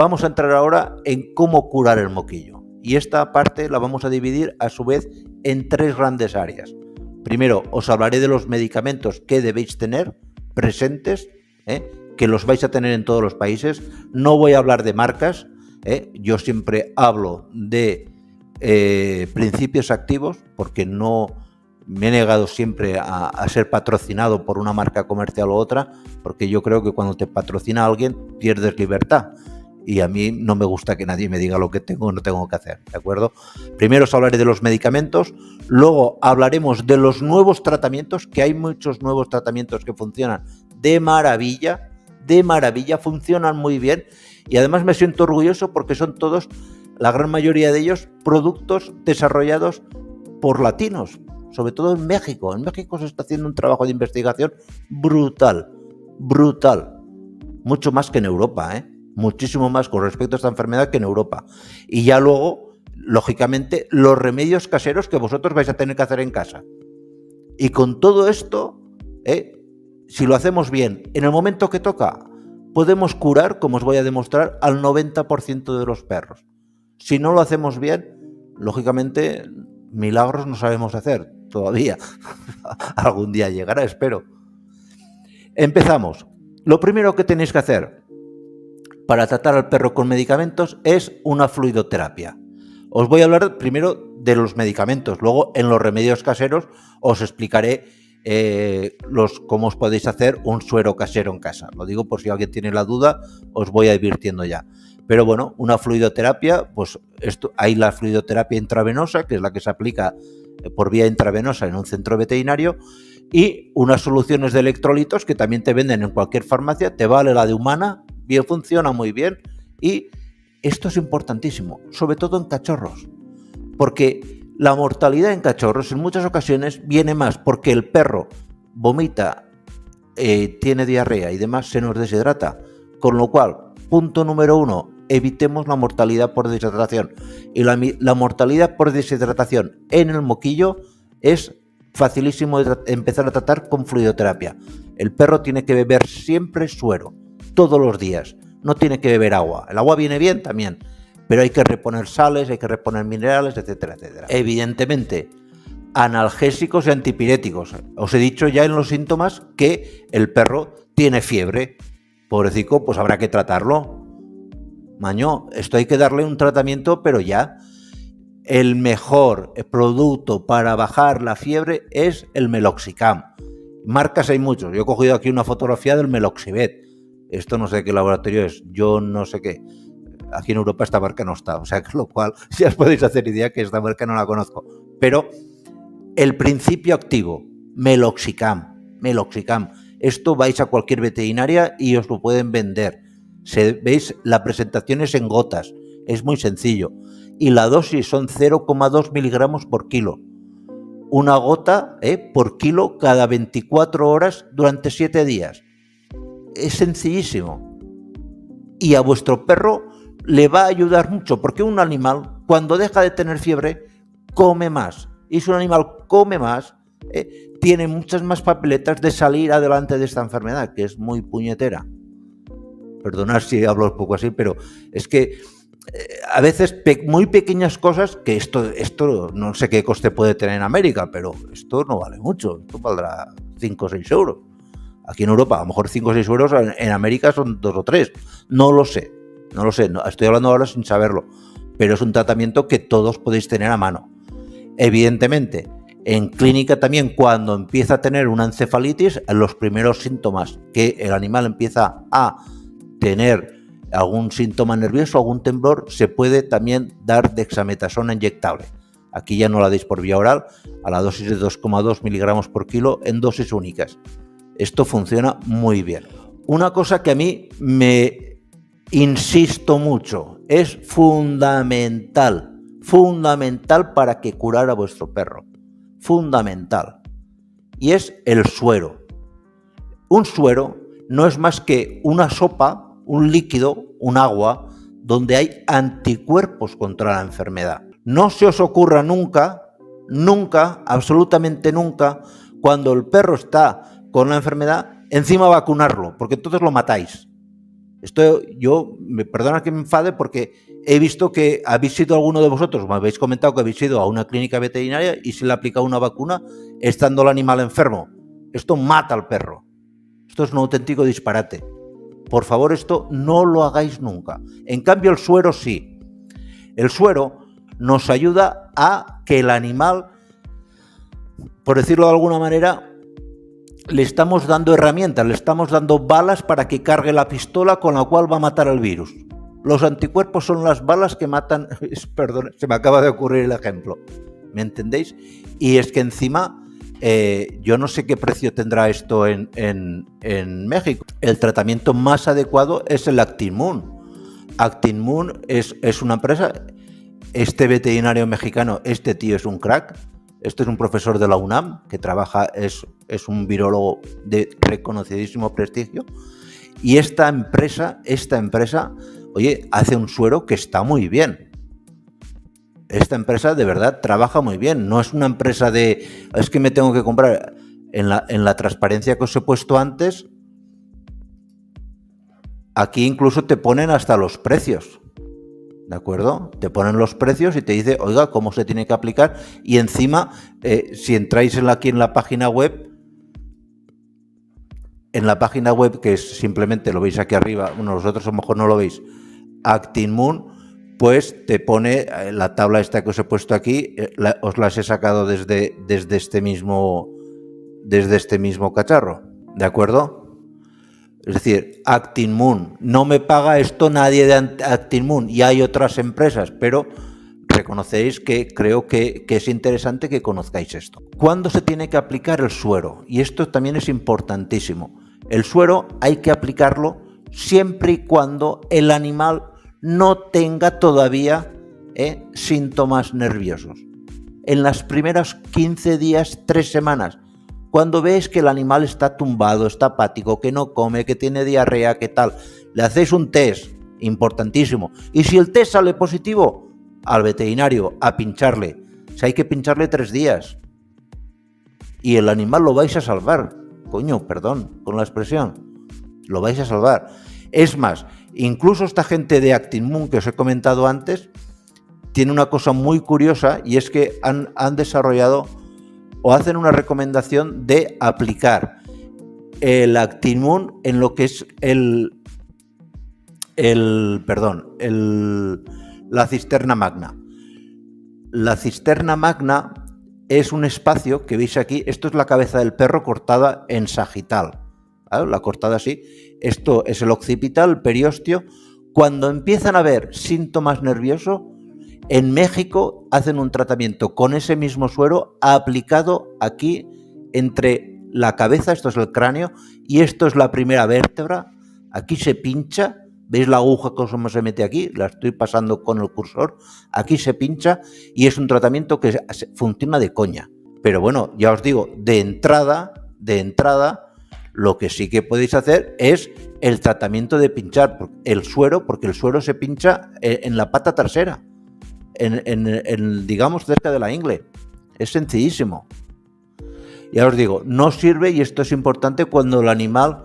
vamos a entrar ahora en cómo curar el moquillo. Y esta parte la vamos a dividir a su vez en 3 grandes áreas. Primero, os hablaré de los medicamentos que debéis tener presentes, que los vais a tener en todos los países. No voy a hablar de marcas, yo siempre hablo de principios activos, porque no me he negado siempre a ser patrocinado por una marca comercial u otra, porque yo creo que cuando te patrocina alguien pierdes libertad. Y a mí no me gusta que nadie me diga lo que tengo o no tengo que hacer, ¿de acuerdo? Primero os hablaré de los medicamentos, luego hablaremos de los nuevos tratamientos, que hay muchos nuevos tratamientos que funcionan de maravilla, funcionan muy bien, y además me siento orgulloso porque son todos, la gran mayoría de ellos, productos desarrollados por latinos, sobre todo en México. En México se está haciendo un trabajo de investigación brutal, mucho más que en Europa, muchísimo más con respecto a esta enfermedad que en Europa. Y ya luego, lógicamente, los remedios caseros que vosotros vais a tener que hacer en casa. Y con todo esto, si lo hacemos bien, en el momento que toca, podemos curar, como os voy a demostrar, al 90% de los perros. Si no lo hacemos bien, lógicamente, milagros no sabemos hacer todavía. Algún día llegará, espero. Empezamos. Lo primero que tenéis que hacer para tratar al perro con medicamentos es una fluidoterapia. Os voy a hablar primero de los medicamentos, luego en los remedios caseros os explicaré cómo os podéis hacer un suero casero en casa. Lo digo por si alguien tiene la duda, os voy advirtiendo ya. Pero bueno, una fluidoterapia, pues hay la fluidoterapia intravenosa, que es la que se aplica por vía intravenosa en un centro veterinario, y unas soluciones de electrolitos que también te venden en cualquier farmacia. Te vale la de Humana, bien, funciona muy bien, y esto es importantísimo, sobre todo en cachorros, porque la mortalidad en cachorros en muchas ocasiones viene más porque el perro vomita, tiene diarrea y demás, se nos deshidrata, con lo cual, punto número 1, evitemos la mortalidad por deshidratación. Y la mortalidad por deshidratación en el moquillo es facilísimo de empezar a tratar con fluidoterapia. El perro tiene que beber siempre suero, todos los días, no tiene que beber agua. El agua viene bien también, pero hay que reponer sales, hay que reponer minerales, etcétera, etcétera. Evidentemente, analgésicos y antipiréticos. Os he dicho ya en los síntomas que el perro tiene fiebre. Pobrecito, pues habrá que tratarlo. Maño, esto hay que darle un tratamiento, pero ya. El mejor producto para bajar la fiebre es el Meloxicam. Marcas hay muchos. Yo he cogido aquí una fotografía del Meloxibet. Esto no sé qué laboratorio es, yo no sé qué. Aquí en Europa esta marca no está, o sea, con lo cual ya os podéis hacer idea que esta marca no la conozco. Pero el principio activo, Meloxicam. Esto vais a cualquier veterinaria y os lo pueden vender. Veis, la presentación es en gotas, es muy sencillo. Y la dosis son 0,2 miligramos por kilo. Una gota por kilo cada 24 horas durante 7 días. Es sencillísimo. Y a vuestro perro le va a ayudar mucho, porque un animal, cuando deja de tener fiebre, come más. Y si un animal come más, tiene muchas más papeletas de salir adelante de esta enfermedad, que es muy puñetera. Perdonad si hablo un poco así, pero es que a veces muy pequeñas cosas, que esto no sé qué coste puede tener en América, pero esto no vale mucho, esto valdrá 5 o 6 euros. Aquí en Europa a lo mejor 5 o 6 euros, en América son 2 o 3, no lo sé, estoy hablando ahora sin saberlo, pero es un tratamiento que todos podéis tener a mano. Evidentemente, en clínica también, cuando empieza a tener una encefalitis, en los primeros síntomas que el animal empieza a tener algún síntoma nervioso, algún temblor, se puede también dar dexametasona inyectable. Aquí ya no la deis por vía oral, a la dosis de 2,2 miligramos por kilo en dosis únicas. Esto funciona muy bien. Una cosa que a mí me insisto mucho, es fundamental para que curar a vuestro perro. Fundamental. Y es el suero. Un suero no es más que una sopa, un líquido, un agua, donde hay anticuerpos contra la enfermedad. No se os ocurra nunca, absolutamente nunca, cuando el perro está con la enfermedad, encima vacunarlo, porque entonces lo matáis. Esto yo, me perdona que me enfade porque he visto que habéis sido alguno de vosotros, me habéis comentado que habéis ido a una clínica veterinaria y se le ha aplicado una vacuna estando el animal enfermo. Esto mata al perro. Esto es un auténtico disparate. Por favor, esto no lo hagáis nunca. En cambio, el suero sí. El suero nos ayuda a que el animal, por decirlo de alguna manera, le estamos dando herramientas, le estamos dando balas para que cargue la pistola con la cual va a matar al virus. Los anticuerpos son las balas que matan... Perdón, se me acaba de ocurrir el ejemplo. ¿Me entendéis? Y es que encima, yo no sé qué precio tendrá esto en México. El tratamiento más adecuado es el Actimmun. Actimmun es una empresa... Este veterinario mexicano, este tío es un crack. Este es un profesor de la UNAM que trabaja, es un virólogo de reconocidísimo prestigio. Y esta empresa, oye, hace un suero que está muy bien. Esta empresa de verdad trabaja muy bien. No es una empresa de, es que me tengo que comprar. En la transparencia que os he puesto antes, aquí incluso te ponen hasta los precios. ¿De acuerdo? Te ponen los precios y te dice, oiga, cómo se tiene que aplicar. Y encima, si entráis aquí en la página web, que es simplemente, lo veis aquí arriba, bueno, vosotros a lo mejor no lo veis, Actimmun, pues te pone la tabla esta que os he puesto aquí, os las he sacado desde este mismo cacharro, ¿de acuerdo? Es decir, Actimmun, no me paga esto nadie de Actimmun, y hay otras empresas, pero reconocéis que creo que es interesante que conozcáis esto. ¿Cuándo se tiene que aplicar el suero? Y esto también es importantísimo. El suero hay que aplicarlo siempre y cuando el animal no tenga todavía síntomas nerviosos. En las primeras 15 días, 3 semanas, cuando veis que el animal está tumbado, está apático, que no come, que tiene diarrea, que tal, le hacéis un test, importantísimo. Y si el test sale positivo, al veterinario, a pincharle. O sea, hay que pincharle 3 días. Y el animal lo vais a salvar. Coño, perdón, con la expresión. Lo vais a salvar. Es más, incluso esta gente de Actimmun que os he comentado antes, tiene una cosa muy curiosa, y es que han desarrollado o hacen una recomendación de aplicar el Actimmun en lo que es la cisterna magna. La cisterna magna es un espacio que veis aquí, esto es la cabeza del perro cortada en sagital, ¿vale? La cortada así, esto es el occipital, el periósteo. Cuando empiezan a haber síntomas nerviosos, en México hacen un tratamiento con ese mismo suero aplicado aquí entre la cabeza, esto es el cráneo, y esto es la primera vértebra. Aquí se pincha, ¿veis la aguja cómo se mete aquí? La estoy pasando con el cursor. Aquí se pincha y es un tratamiento que funciona de coña. Pero bueno, ya os digo, de entrada, lo que sí que podéis hacer es el tratamiento de pinchar el suero, porque el suero se pincha en la pata trasera. Digamos, cerca de la ingle. Es sencillísimo. Ya os digo, no sirve, y esto es importante cuando el animal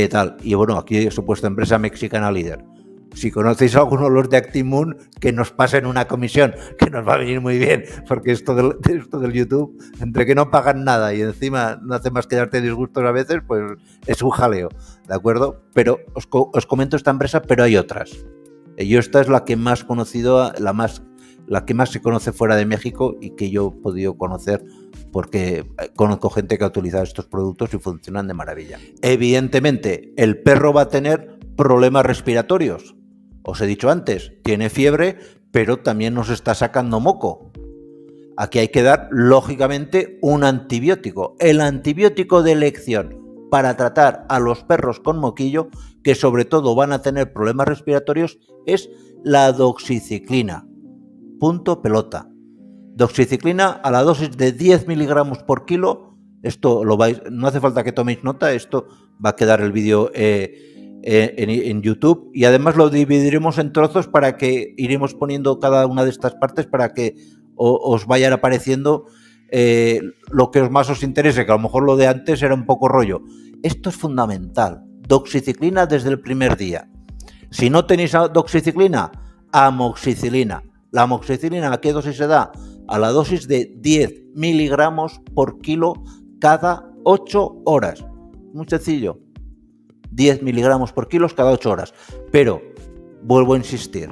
tal. Y bueno, aquí supuesta empresa mexicana líder. Si conocéis a alguno de los de Actimmun, que nos pasen una comisión, que nos va a venir muy bien, porque esto del YouTube, entre que no pagan nada y encima no hace más que darte disgustos a veces, pues es un jaleo, ¿de acuerdo? Pero os comento esta empresa, pero hay otras. Yo esta es la que más conocido, la que más se conoce fuera de México y que yo he podido conocer porque conozco gente que ha utilizado estos productos y funcionan de maravilla. Evidentemente, el perro va a tener problemas respiratorios. Os he dicho antes, tiene fiebre, pero también nos está sacando moco. Aquí hay que dar, lógicamente, un antibiótico. El antibiótico de elección para tratar a los perros con moquillo, que sobre todo van a tener problemas respiratorios, es la doxiciclina. Punto pelota. Doxiciclina a la dosis de 10 miligramos por kilo. Esto lo vais, no hace falta que toméis nota, esto va a quedar el vídeo en YouTube, y además lo dividiremos en trozos para que iremos poniendo cada una de estas partes para que os vayan apareciendo lo que más os interese, que a lo mejor lo de antes era un poco rollo. Esto es fundamental. Doxiciclina desde el primer día. Si no tenéis doxiciclina, amoxicilina. La amoxicilina, ¿a qué dosis se da? A la dosis de 10 miligramos por kilo cada 8 horas. Muy sencillo. 10 miligramos por kilo cada 8 horas. Pero, vuelvo a insistir,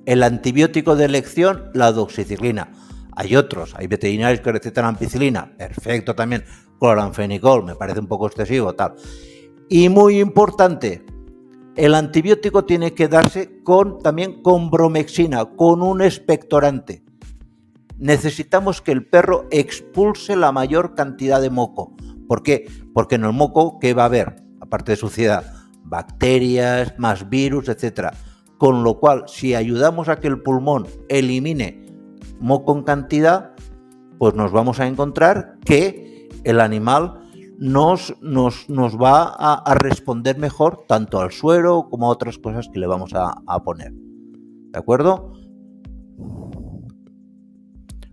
el antibiótico de elección, la doxiciclina. Hay otros, hay veterinarios que recetan ampicilina. Perfecto también. Cloranfenicol, me parece un poco excesivo, tal. Y muy importante, el antibiótico tiene que darse también con bromexina, con un expectorante. Necesitamos que el perro expulse la mayor cantidad de moco. ¿Por qué? Porque en el moco, ¿qué va a haber? Aparte de suciedad, bacterias, más virus, etc. Con lo cual, si ayudamos a que el pulmón elimine moco en cantidad, pues nos vamos a encontrar que el animal nos va a responder mejor tanto al suero como a otras cosas que le vamos a poner. ¿De acuerdo?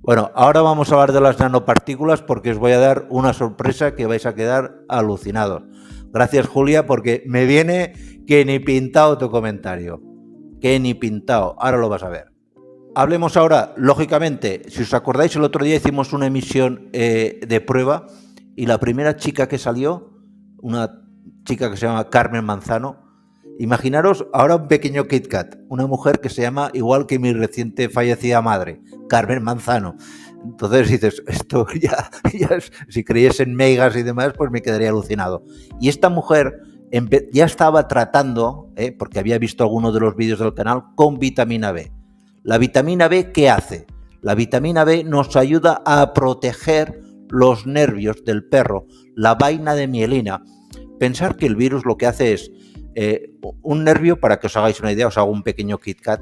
Bueno, ahora vamos a hablar de las nanopartículas porque os voy a dar una sorpresa que vais a quedar alucinados. Gracias, Julia, porque me viene que ni pintado tu comentario. Que ni pintado. Ahora lo vas a ver. Hablemos ahora, lógicamente, si os acordáis, el otro día hicimos una emisión de prueba y la primera chica que salió, una chica que se llama Carmen Manzano, imaginaros ahora un pequeño Kit Kat, una mujer que se llama igual que mi reciente fallecida madre, Carmen Manzano. Entonces dices, esto ya es, si creyes en megas y demás, pues me quedaría alucinado. Y esta mujer ya estaba tratando, porque había visto algunos de los vídeos del canal, con vitamina B. La vitamina B, ¿qué hace? La vitamina B nos ayuda a proteger los nervios del perro, la vaina de mielina. Pensar que el virus lo que hace es un nervio, para que os hagáis una idea, os hago un pequeño Kit Kat.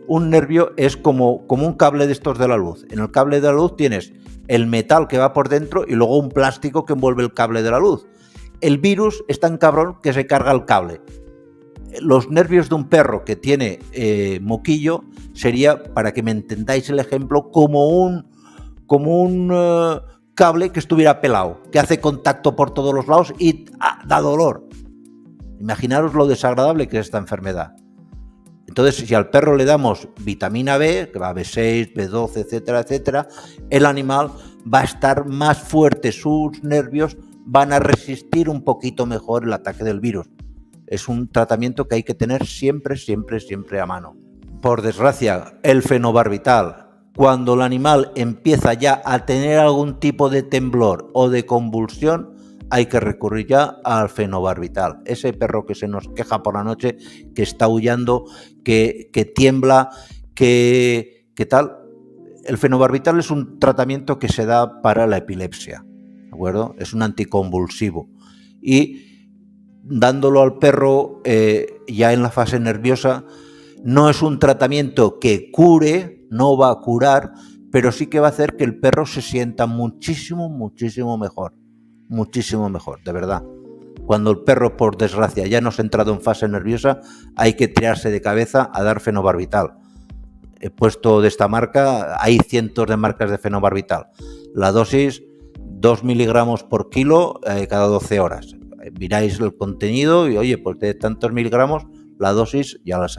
Un nervio es como un cable de estos de la luz. En el cable de la luz tienes el metal que va por dentro y luego un plástico que envuelve el cable de la luz. El virus es tan cabrón que se carga el cable. Los nervios de un perro que tiene moquillo sería, para que me entendáis el ejemplo, como un cable que estuviera pelado, que hace contacto por todos los lados y da dolor. Imaginaros lo desagradable que es esta enfermedad. Entonces, si al perro le damos vitamina B, que va B6, B12, etcétera, etcétera, el animal va a estar más fuerte, sus nervios van a resistir un poquito mejor el ataque del virus. Es un tratamiento que hay que tener siempre, siempre, siempre a mano. Por desgracia, el fenobarbital, cuando el animal empieza ya a tener algún tipo de temblor o de convulsión, hay que recurrir ya al fenobarbital. Ese perro que se nos queja por la noche, que está aullando, que tiembla, que tal. El fenobarbital es un tratamiento que se da para la epilepsia, ¿de acuerdo? Es un anticonvulsivo. Y dándolo al perro ya en la fase nerviosa, no es un tratamiento que cure, no va a curar, pero sí que va a hacer que el perro se sienta muchísimo, muchísimo mejor. Muchísimo mejor, de verdad. Cuando el perro, por desgracia, ya nos ha entrado en fase nerviosa, hay que tirarse de cabeza a dar fenobarbital. He puesto de esta marca, hay cientos de marcas de fenobarbital. La dosis, 2 miligramos por kilo cada 12 horas. Miráis el contenido y, oye, pues de tantos miligramos, la dosis ya la sabéis.